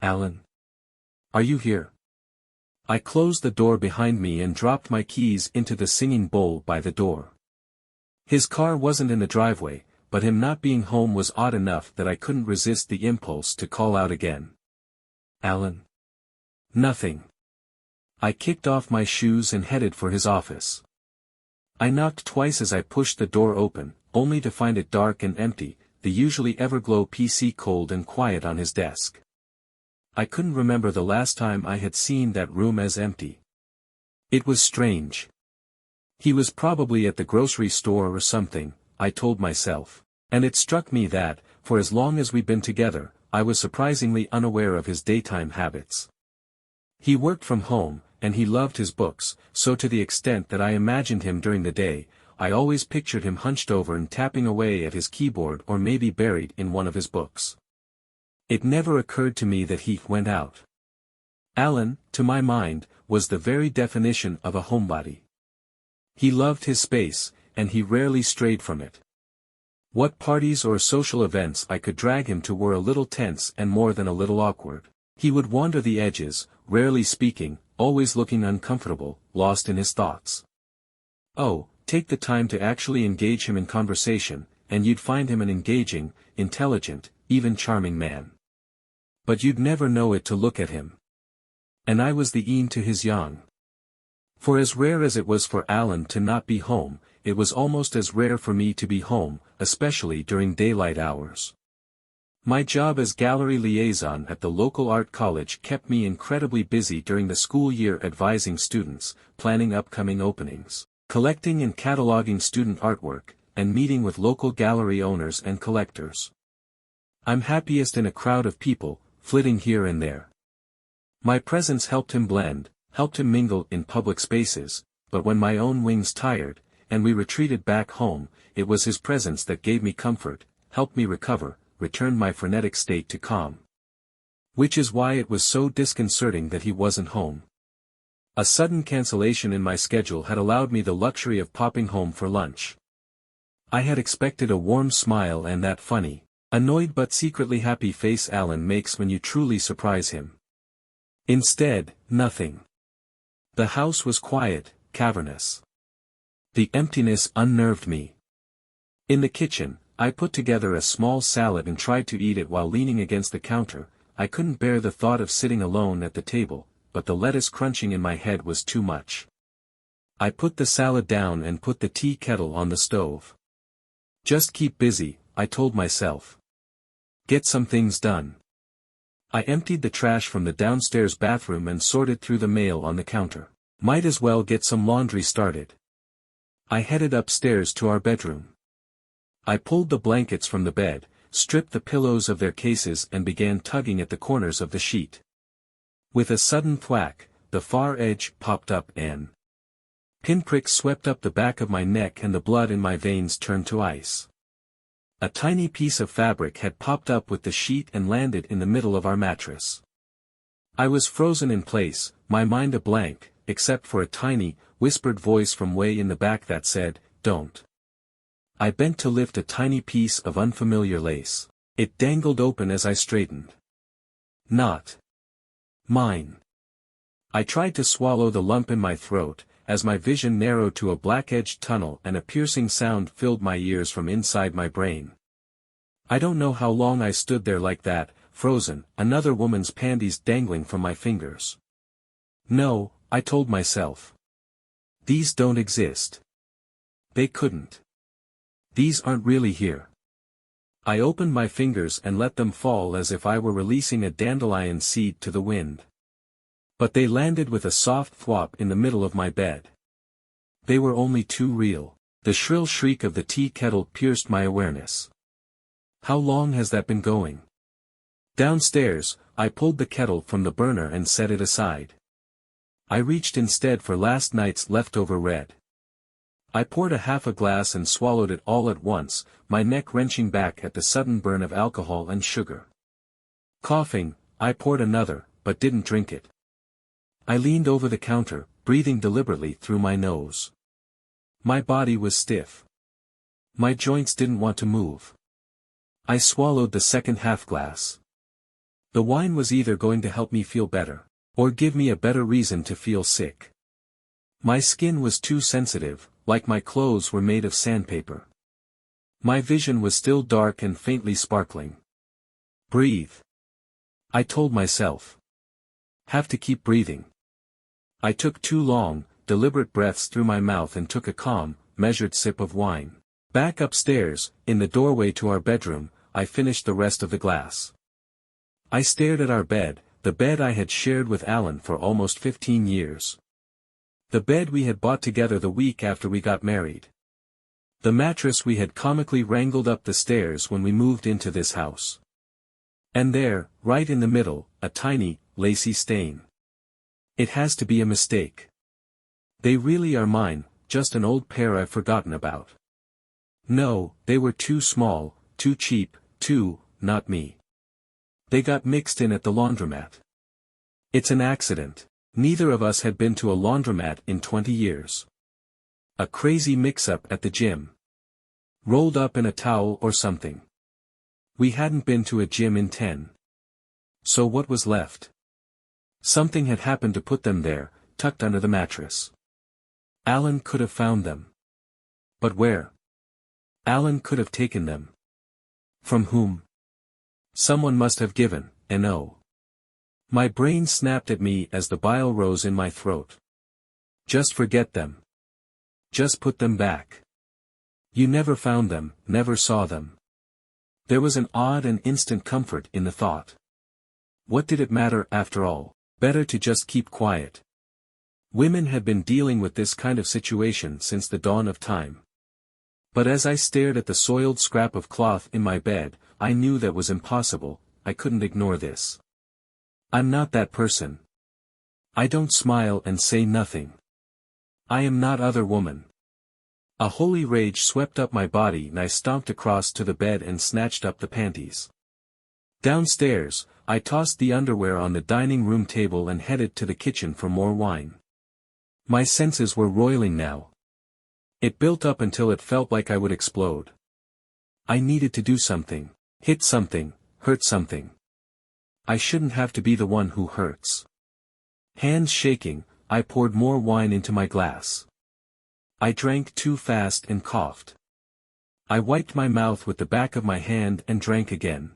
Alan? Are you here? I closed the door behind me and dropped my keys into the singing bowl by the door. His car wasn't in the driveway, but him not being home was odd enough that I couldn't resist the impulse to call out again. Alan? Nothing. I kicked off my shoes and headed for his office. I knocked twice as I pushed the door open, only to find it dark and empty, the usually Everglow PC cold and quiet on his desk. I couldn't remember the last time I had seen that room as empty. It was strange. He was probably at the grocery store or something, I told myself, and it struck me that, for as long as we'd been together, I was surprisingly unaware of his daytime habits. He worked from home, and he loved his books, so to the extent that I imagined him during the day, I always pictured him hunched over and tapping away at his keyboard or maybe buried in one of his books. It never occurred to me that he went out. Alan, to my mind, was the very definition of a homebody. He loved his space, and he rarely strayed from it. What parties or social events I could drag him to were a little tense and more than a little awkward. He would wander the edges, rarely speaking, always looking uncomfortable, lost in his thoughts. Oh, take the time to actually engage him in conversation, and you'd find him an engaging, intelligent, even charming man. But you'd never know it to look at him. And I was the yin to his yang. For as rare as it was for Alan to not be home, it was almost as rare for me to be home, especially during daylight hours. My job as gallery liaison at the local art college kept me incredibly busy during the school year, advising students, planning upcoming openings, collecting and cataloging student artwork, and meeting with local gallery owners and collectors. I'm happiest in a crowd of people, flitting here and there. My presence helped him blend, helped him mingle in public spaces, but when my own wings tired, and we retreated back home, it was his presence that gave me comfort, helped me recover, returned my frenetic state to calm. Which is why it was so disconcerting that he wasn't home. A sudden cancellation in my schedule had allowed me the luxury of popping home for lunch. I had expected a warm smile and that funny, annoyed but secretly happy face Alan makes when you truly surprise him. Instead, nothing. The house was quiet, cavernous. The emptiness unnerved me. In the kitchen, I put together a small salad and tried to eat it while leaning against the counter. I couldn't bear the thought of sitting alone at the table, but the lettuce crunching in my head was too much. I put the salad down and put the tea kettle on the stove. Just keep busy, I told myself. Get some things done. I emptied the trash from the downstairs bathroom and sorted through the mail on the counter. Might as well get some laundry started. I headed upstairs to our bedroom. I pulled the blankets from the bed, stripped the pillows of their cases and began tugging at the corners of the sheet. With a sudden thwack, the far edge popped up and pinpricks swept up the back of my neck and the blood in my veins turned to ice. A tiny piece of fabric had popped up with the sheet and landed in the middle of our mattress. I was frozen in place, my mind a blank, except for a tiny, whispered voice from way in the back that said, "Don't." I bent to lift a tiny piece of unfamiliar lace. It dangled open as I straightened. Not mine. I tried to swallow the lump in my throat, as my vision narrowed to a black-edged tunnel and a piercing sound filled my ears from inside my brain. I don't know how long I stood there like that, frozen, another woman's panties dangling from my fingers. No, I told myself. These don't exist. They couldn't. These aren't really here. I opened my fingers and let them fall as if I were releasing a dandelion seed to the wind. But they landed with a soft thwop in the middle of my bed. They were only too real. The shrill shriek of the tea kettle pierced my awareness. How long has that been going? Downstairs, I pulled the kettle from the burner and set it aside. I reached instead for last night's leftover red. I poured half a glass and swallowed it all at once, my neck wrenching back at the sudden burn of alcohol and sugar. Coughing, I poured another, but didn't drink it. I leaned over the counter, breathing deliberately through my nose. My body was stiff. My joints didn't want to move. I swallowed the second half glass. The wine was either going to help me feel better, or give me a better reason to feel sick. My skin was too sensitive, like my clothes were made of sandpaper. My vision was still dark and faintly sparkling. Breathe. I told myself. Have to keep breathing. I took 2 long, deliberate breaths through my mouth and took a calm, measured sip of wine. Back upstairs, in the doorway to our bedroom, I finished the rest of the glass. I stared at our bed, the bed I had shared with Alan for almost 15 years. The bed we had bought together the week after we got married. The mattress we had comically wrangled up the stairs when we moved into this house. And there, right in the middle, a tiny, lacy stain. It has to be a mistake. They really are mine, just an old pair I've forgotten about. No, they were too small, too cheap, not me. They got mixed in at the laundromat. It's an accident. Neither of us had been to a laundromat in 20 years. A crazy mix-up at the gym. Rolled up in a towel or something. We hadn't been to a gym in 10. So what was left? Something had happened to put them there, tucked under the mattress. Alan could have found them. But where? Alan could have taken them. From whom? Someone must have given, and oh. My brain snapped at me as the bile rose in my throat. Just forget them. Just put them back. You never found them, never saw them. There was an odd and instant comfort in the thought. What did it matter after all? Better to just keep quiet. Women had been dealing with this kind of situation since the dawn of time. But as I stared at the soiled scrap of cloth in my bed, I knew that was impossible. I couldn't ignore this. I'm not that person. I don't smile and say nothing. I am not other woman. A holy rage swept up my body and I stomped across to the bed and snatched up the panties. Downstairs, I tossed the underwear on the dining room table and headed to the kitchen for more wine. My senses were roiling now. It built up until it felt like I would explode. I needed to do something, hit something, hurt something. I shouldn't have to be the one who hurts. Hands shaking, I poured more wine into my glass. I drank too fast and coughed. I wiped my mouth with the back of my hand and drank again.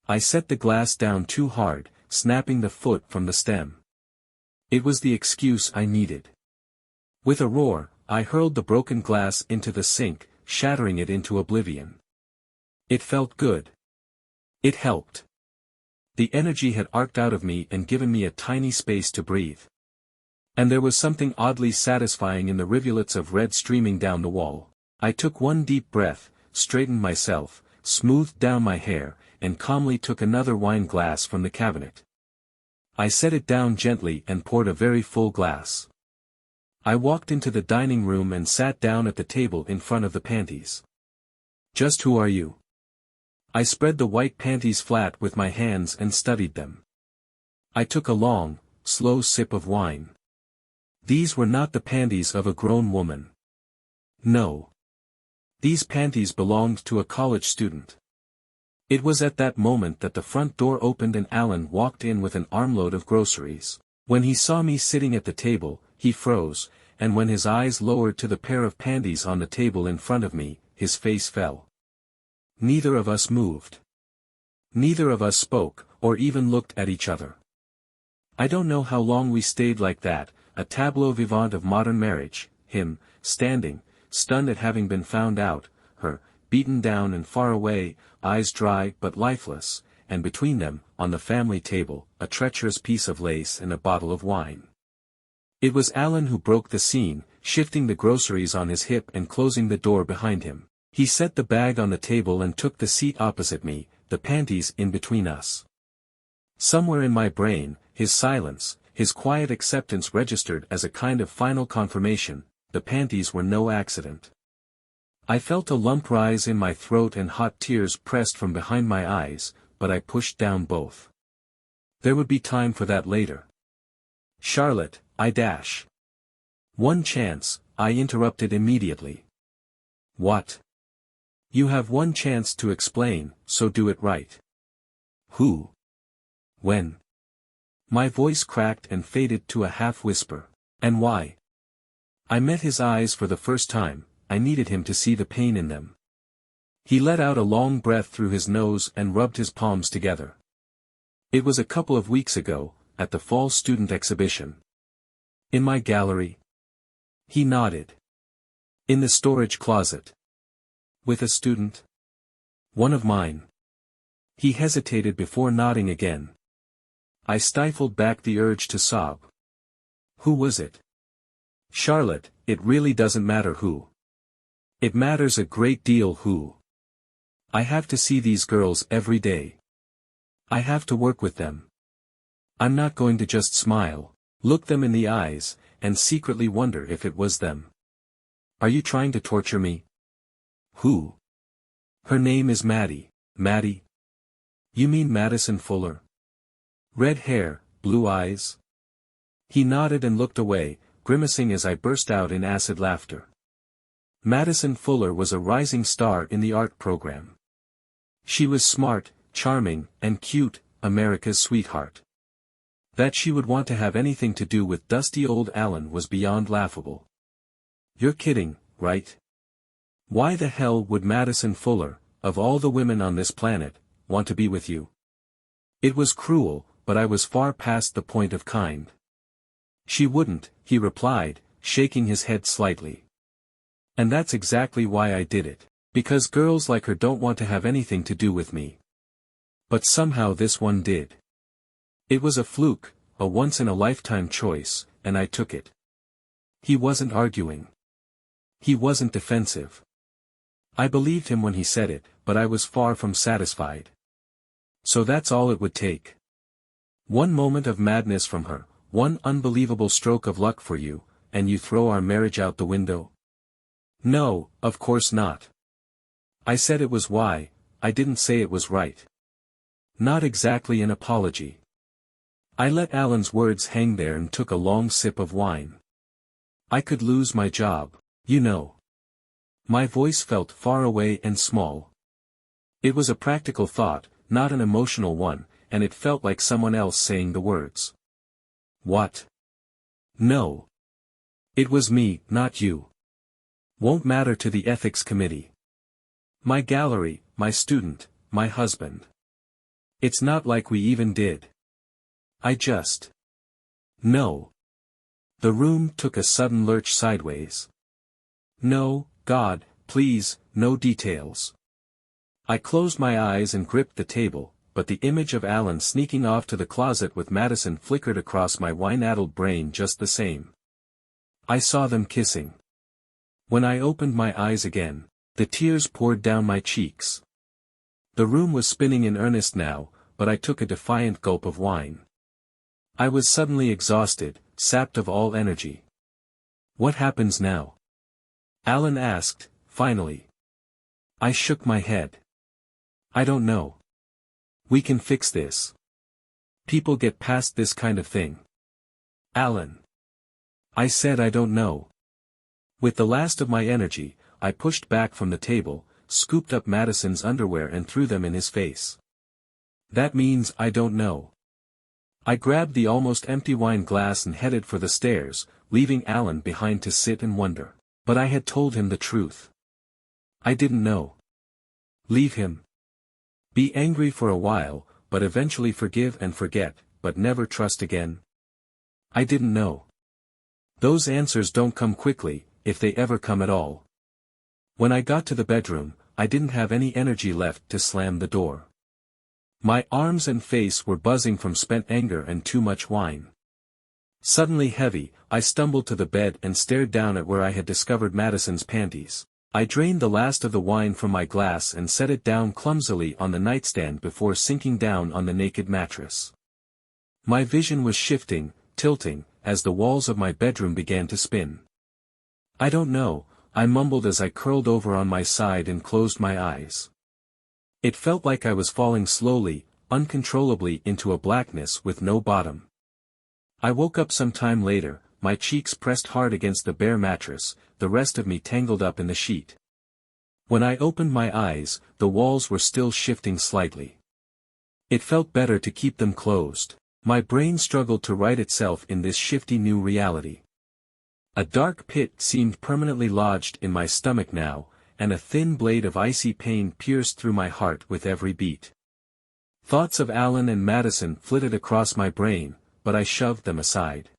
I set the glass down too hard, snapping the foot from the stem. It was the excuse I needed. With a roar, I hurled the broken glass into the sink, shattering it into oblivion. It felt good. It helped. The energy had arced out of me and given me a tiny space to breathe. And there was something oddly satisfying in the rivulets of red streaming down the wall. I took one deep breath, straightened myself, smoothed down my hair, and calmly took another wine glass from the cabinet. I set it down gently and poured a very full glass. I walked into the dining room and sat down at the table in front of the panties. Just who are you? I spread the white panties flat with my hands and studied them. I took a long, slow sip of wine. These were not the panties of a grown woman. No. These panties belonged to a college student. It was at that moment that the front door opened and Alan walked in with an armload of groceries. When he saw me sitting at the table, he froze, and when his eyes lowered to the pair of panties on the table in front of me, his face fell. Neither of us moved. Neither of us spoke, or even looked at each other. I don't know how long we stayed like that, a tableau vivant of modern marriage, him, standing, stunned at having been found out, her, beaten down and far away, eyes dry but lifeless, and between them, on the family table, a treacherous piece of lace and a bottle of wine. It was Alan who broke the scene, shifting the groceries on his hip and closing the door behind him. He set the bag on the table and took the seat opposite me, the panties in between us. Somewhere in my brain, his silence, his quiet acceptance registered as a kind of final confirmation. The panties were no accident. I felt a lump rise in my throat and hot tears pressed from behind my eyes, but I pushed down both. There would be time for that later. Charlotte, One chance, I interrupted immediately. What? You have one chance to explain, so do it right. Who? When? My voice cracked and faded to a half-whisper. And why? I met his eyes for the first time. I needed him to see the pain in them. He let out a long breath through his nose and rubbed his palms together. It was a couple of weeks ago, at the fall student exhibition. In my gallery? He nodded. In the storage closet. With a student? One of mine. He hesitated before nodding again. I stifled back the urge to sob. Who was it? Charlotte, it really doesn't matter who. It matters a great deal who. I have to see these girls every day. I have to work with them. I'm not going to just smile, look them in the eyes, and secretly wonder if it was them. Are you trying to torture me? Who? Her name is Maddie. Maddie? You mean Madison Fuller? Red hair, blue eyes? He nodded and looked away, grimacing as I burst out in acid laughter. Madison Fuller was a rising star in the art program. She was smart, charming, and cute, America's sweetheart. That she would want to have anything to do with dusty old Alan was beyond laughable. You're kidding, right? Why the hell would Madison Fuller, of all the women on this planet, want to be with you? It was cruel, but I was far past the point of kind. She wouldn't, he replied, shaking his head slightly. And that's exactly why I did it. Because girls like her don't want to have anything to do with me. But somehow this one did. It was a fluke, a once-in-a-lifetime choice, and I took it. He wasn't arguing. He wasn't defensive. I believed him when he said it, but I was far from satisfied. So that's all it would take. One moment of madness from her, one unbelievable stroke of luck for you, and you throw our marriage out the window? No, of course not. I said it was why, I didn't say it was right. Not exactly an apology. I let Alan's words hang there and took a long sip of wine. I could lose my job, you know. My voice felt far away and small. It was a practical thought, not an emotional one, and it felt like someone else saying the words. What? No. It was me, not you. Won't matter to the ethics committee. My gallery, my student, my husband. It's not like we even did. I just. No. The room took a sudden lurch sideways. No, God, please, no details. I closed my eyes and gripped the table, but the image of Alan sneaking off to the closet with Madison flickered across my wine-addled brain just the same. I saw them kissing. When I opened my eyes again, the tears poured down my cheeks. The room was spinning in earnest now, but I took a defiant gulp of wine. I was suddenly exhausted, sapped of all energy. What happens now? Alan asked, finally. I shook my head. I don't know. We can fix this. People get past this kind of thing. Alan. I said I don't know. With the last of my energy, I pushed back from the table, scooped up Madison's underwear and threw them in his face. That means I don't know. I grabbed the almost empty wine glass and headed for the stairs, leaving Alan behind to sit and wonder. But I had told him the truth. I didn't know. Leave him. Be angry for a while, but eventually forgive and forget, but never trust again. I didn't know. Those answers don't come quickly, if they ever come at all. When I got to the bedroom, I didn't have any energy left to slam the door. My arms and face were buzzing from spent anger and too much wine. Suddenly heavy, I stumbled to the bed and stared down at where I had discovered Madison's panties. I drained the last of the wine from my glass and set it down clumsily on the nightstand before sinking down on the naked mattress. My vision was shifting, tilting, as the walls of my bedroom began to spin. I don't know, I mumbled as I curled over on my side and closed my eyes. It felt like I was falling slowly, uncontrollably into a blackness with no bottom. I woke up some time later, my cheeks pressed hard against the bare mattress, the rest of me tangled up in the sheet. When I opened my eyes, the walls were still shifting slightly. It felt better to keep them closed. My brain struggled to right itself in this shifty new reality. A dark pit seemed permanently lodged in my stomach now, and a thin blade of icy pain pierced through my heart with every beat. Thoughts of Alan and Madison flitted across my brain, but I shoved them aside.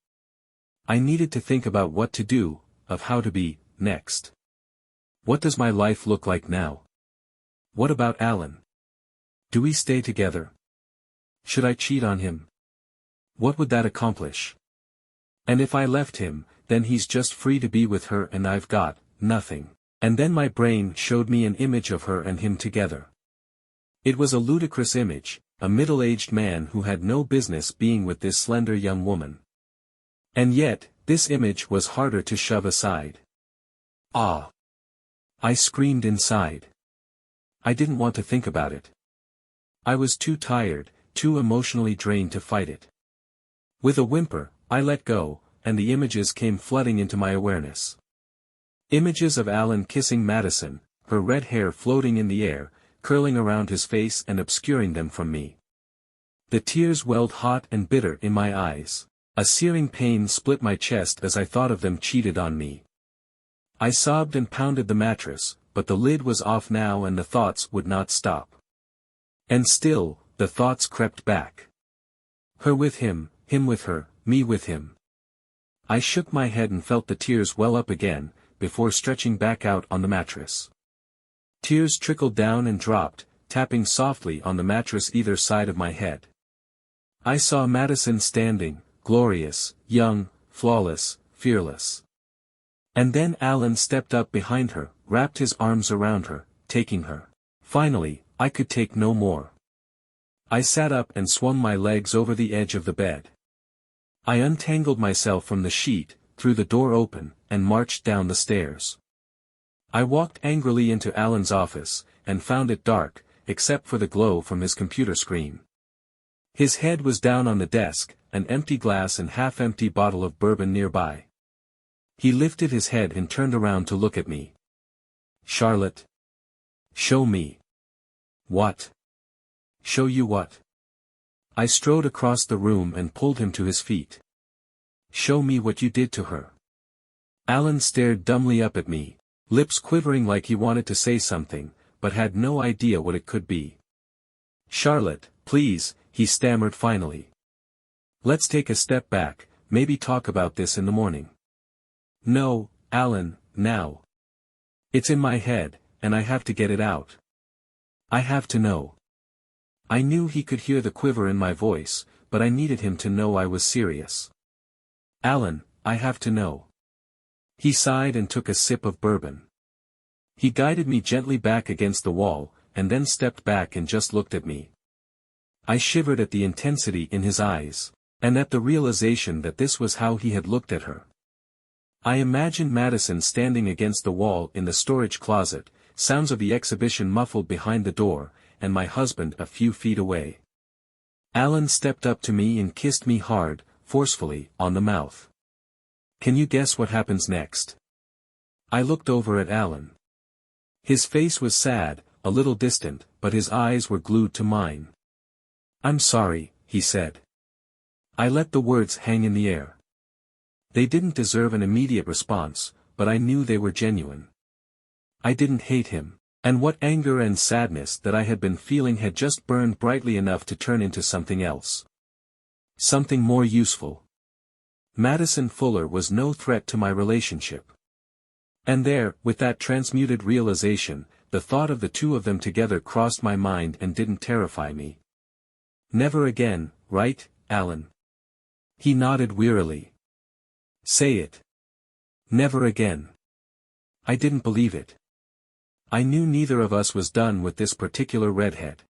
I needed to think about what to do, of how to be, next. What does my life look like now? What about Alan? Do we stay together? Should I cheat on him? What would that accomplish? And if I left him, then he's just free to be with her and I've got nothing. And then my brain showed me an image of her and him together. It was a ludicrous image, a middle-aged man who had no business being with this slender young woman. And yet, this image was harder to shove aside. Ah! I screamed inside. I didn't want to think about it. I was too tired, too emotionally drained to fight it. With a whimper, I let go, and the images came flooding into my awareness. Images of Alan kissing Madison, her red hair floating in the air, curling around his face and obscuring them from me. The tears welled hot and bitter in my eyes. A searing pain split my chest as I thought of them cheated on me. I sobbed and pounded the mattress, but the lid was off now and the thoughts would not stop. And still, the thoughts crept back. Her with him with her, me with him. I shook my head and felt the tears well up again, before stretching back out on the mattress. Tears trickled down and dropped, tapping softly on the mattress either side of my head. I saw Madison standing, glorious, young, flawless, fearless. And then Alan stepped up behind her, wrapped his arms around her, taking her. Finally, I could take no more. I sat up and swung my legs over the edge of the bed. I untangled myself from the sheet, threw the door open, and marched down the stairs. I walked angrily into Alan's office, and found it dark, except for the glow from his computer screen. His head was down on the desk, an empty glass and half-empty bottle of bourbon nearby. He lifted his head and turned around to look at me. "Charlotte. Show me." "What?" "Show you what?" I strode across the room and pulled him to his feet. "Show me what you did to her." Alan stared dumbly up at me, lips quivering like he wanted to say something, but had no idea what it could be. "Charlotte, please," he stammered finally. "Let's take a step back, maybe talk about this in the morning." "No, Alan, now. It's in my head, and I have to get it out. I have to know." I knew he could hear the quiver in my voice, but I needed him to know I was serious. "Alan, I have to know." He sighed and took a sip of bourbon. He guided me gently back against the wall, and then stepped back and just looked at me. I shivered at the intensity in his eyes, and at the realization that this was how he had looked at her. I imagined Madison standing against the wall in the storage closet, sounds of the exhibition muffled behind the door, and my husband a few feet away. Alan stepped up to me and kissed me hard, forcefully, on the mouth. Can you guess what happens next? I looked over at Alan. His face was sad, a little distant, but his eyes were glued to mine. "I'm sorry," he said. I let the words hang in the air. They didn't deserve an immediate response, but I knew they were genuine. I didn't hate him, and what anger and sadness that I had been feeling had just burned brightly enough to turn into something else. Something more useful. Madison Fuller was no threat to my relationship. And there, with that transmuted realization, the thought of the two of them together crossed my mind and didn't terrify me. "Never again, right, Alan?" He nodded wearily. "Say it. Never again." I didn't believe it. I knew neither of us was done with this particular redhead.